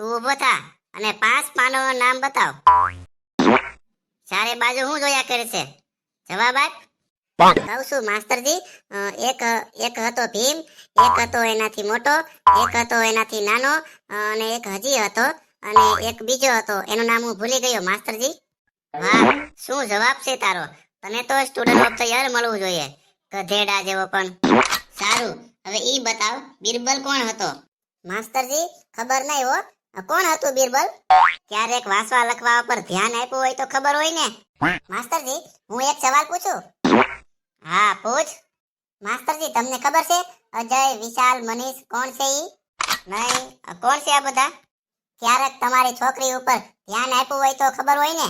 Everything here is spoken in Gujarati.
તું ઊભો થા અને 5 પાનોનું નામ બતાવ. ચારે બાજુ હું જોયા કરે છે? જવાબ આપ. કહું છું માસ્તરજી. એક હતો ભીમ, એક હતો એનાથી મોટો, એક હતો એનાથી નાનો, અને એક હજી હતો, અને એક બીજો હતો. એનું નામ હું ભૂલી ગયો માસ્તરજી. વાહ, શું જવાબ છે તારો! તને તો સ્ટુડન્ટ ઓફ ધ યર મળવું જોઈએ, ગધેડા જેવો. પણ સારું, હવે ઈ બતાવ, બિરબલ કોણ હતો? માસ્તરજી ખબર નહીં હો. કોણ હતું બિરબલ? ક્યારેક વાંચવા લખવા પર ધ્યાન આપ્યું હોય તો ખબર હોય ને. માસ્તરજી, હું એક સવાલ પૂછું? હા, પૂછ. માસ્તરજી, તમને ખબર છે અજય, વિશાલ, મનીષ કોણ છે ઈ? નહીં. કોણ છે આ બધા? ક્યારેક તમારી છોકરી ઉપર ધ્યાન આપ્યું હોય તો ખબર હોય ને.